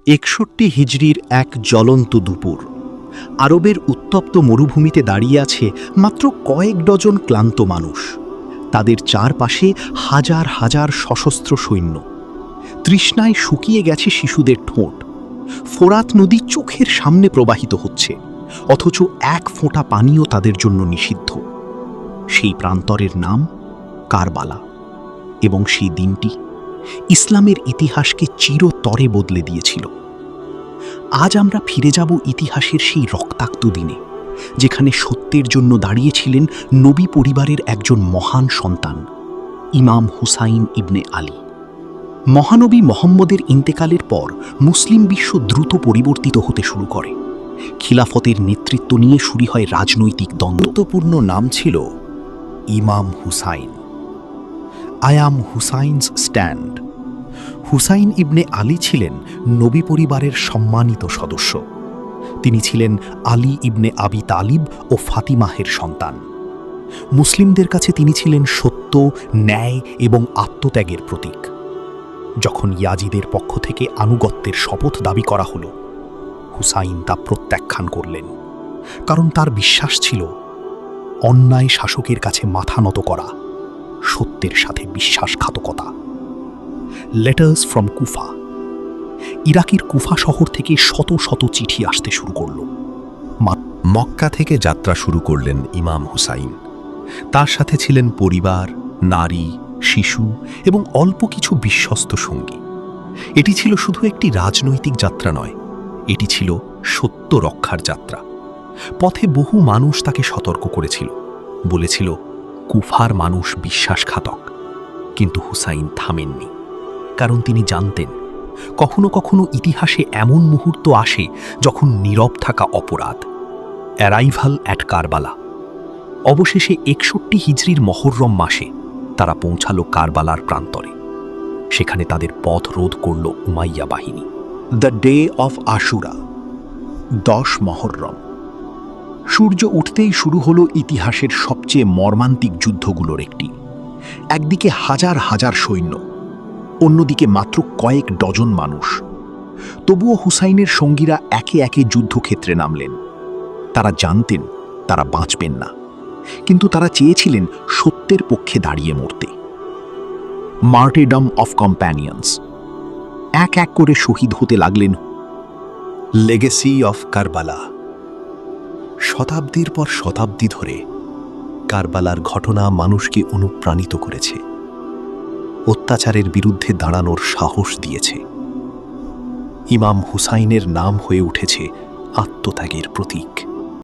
৬১ হিজরির এক জ্বলন্ত দুপুর। আরবের উত্তপ্ত মরুভূমিতে দাঁড়িয়ে আছে মাত্র কয়েক ডজন ক্লান্ত মানুষ। তাদের চারপাশে হাজার হাজার সশস্ত্র সৈন্য। তৃষ্ণায় শুকিয়ে গেছে শিশুদের ঠোঁট। ফোরাত নদী চোখের সামনে প্রবাহিত হচ্ছে, অথচ এক ফোঁটা পানিও তাদের জন্য নিষিদ্ধ। সেই প্রান্তরের নাম কারবালা, এবং সেই দিনটি ইসলামের ইতিহাসকে চিরতরে বদলে দিয়েছিল। আজ আমরা ফিরে যাব ইতিহাসের সেই রক্তাক্ত দিনে, যেখানে সত্যের জন্য দাঁড়িয়েছিলেন নবী পরিবারের একজন মহান সন্তান, ইমাম হুসাইন ইবনে আলী। মহানবী মোহাম্মদের ইন্তেকালের পর মুসলিম বিশ্ব দ্রুত পরিবর্তিত হতে শুরু করে। খিলাফতের নেতৃত্ব নিয়ে শুরু হয় রাজনৈতিক দ্বন্দ্বপূর্ণ নাম ছিল imam Hussain. I am Hussain's stand. Hussain ibn Ali ছিলেন নবী পরিবারের সম্মানিত সদস্য। তিনি ছিলেন আলী ইবনে আবি তালিব ও ফাতিমাহের সন্তান। মুসলিমদের কাছে তিনি ছিলেন সত্য, ন্যায় এবং আত্মত্যাগের প্রতীক। যখন ইয়াজিদের পক্ষ থেকে আনুগত্যের শপথ দাবি করা হল, হুসাইন তা প্রত্যাখ্যান করলেন, কারণ তার বিশ্বাস ছিল অন্যায় শাসকের কাছে মাথা নত করা সত্যের সাথে বিশ্বাসঘাতকতা। লেটার্স ফ্রম কুফা। ইরাকের কুফা শহর থেকে শত শত চিঠি আসতে শুরু করল। মক্কা থেকে যাত্রা শুরু করলেন ইমাম হুসাইন। তার সাথে ছিলেন পরিবার, নারী, শিশু এবং অল্প কিছু বিশ্বস্ত সঙ্গী। এটি ছিল শুধু একটি রাজনৈতিক যাত্রা নয়, এটি ছিল সত্য রক্ষার যাত্রা। পথে বহু মানুষ তাকে সতর্ক করেছিল, বলেছিল কুফার মানুষ বিশ্বাসঘাতক। কিন্তু হুসাইন থামেননি, কারণ তিনি জানতেন কখনো কখনো ইতিহাসে এমন মুহূর্ত আসে যখন নীরব থাকা অপরাধ। Arrival at Karbala. অবশেষে ৬১ হিজরির মহররম মাসে তারা পৌঁছালো কারবালার প্রান্তরে। সেখানে তাদের পথ রোধ করল উমাইয়া বাহিনী। দ্য ডে অফ আশুরা, ১০ মহররম। সূর্য উঠতেই শুরু হলো ইতিহাসের সবচেয়ে মর্মান্তিক যুদ্ধগুলোর একটি। একদিকে হাজার হাজার সৈন্য, অন্যদিকে মাত্র কয়েক ডজন মানুষ। তবুও হুসাইনের সঙ্গীরা একে একে যুদ্ধক্ষেত্রে নামলেন। তারা জানতেন তারা বাঁচবেন না, কিন্তু তারা চেয়েছিলেন সত্যের পক্ষে দাঁড়িয়ে মরতে। মার্টেডম অফ কম্প্যানিয়ন্স। এক এক করে শহীদ হতে লাগলেন। Legacy of Karbala. শতাব্দীর পর শতাব্দী ধরে কারবালার ঘটনা মানুষকে অনুপ্রাণিত করেছে, অত্যাচারের বিরুদ্ধে দাঁড়ানোর সাহস দিয়েছে। ইমাম হুসাইনের নাম হয়ে উঠেছে আত্মত্যাগের প্রতীক।